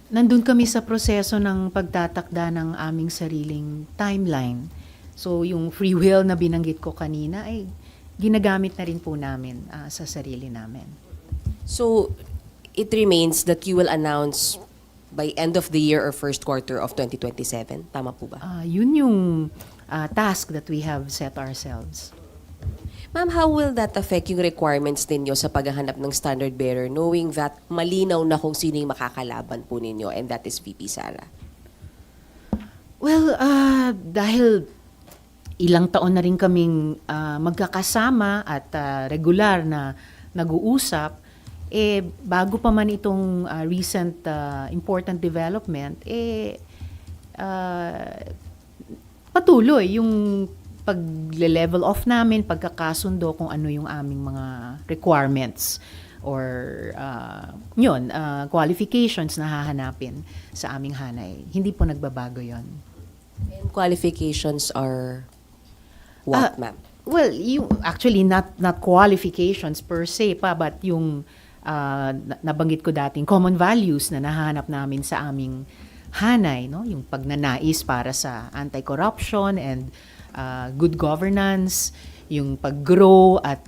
Nandun kami sa proseso ng pagtatakda ng aming sariling timeline. So yung free will na binanggit ko kanina ay ginagamit na rin po namin sa sarili namin. So, it remains that you will announce by end of the year or first quarter of 2027. Tama po ba? Yun yung task that we have set ourselves. Ma'am, how will that affect yung requirements ninyo sa paghahanap ng standard bearer knowing that malinaw na kung sino yung makakalaban po ninyo and that is VP Sara? Well, dahil ilang taon na rin kaming magkakasama at regular na nag-uusap, bago pa man itong recent important development, patuloy yung pag-level off namin, pagkakasundo kung ano yung aming mga requirements or qualifications na hahanapin sa aming hanay. Hindi po nagbabago yon. And qualifications are what, ma'am? Well, actually not qualifications per se pa, but yung nabanggit ko dating common values na nahanap namin sa aming hanay, no? Yung pagnanais para sa anti-corruption and good governance, yung pag-grow at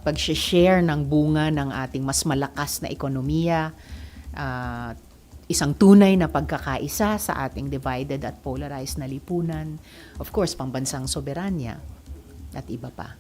pag-share ng bunga ng ating mas malakas na ekonomiya, isang tunay na pagkakaisa sa ating divided at polarized na lipunan, of course, pambansang soberanya at iba pa.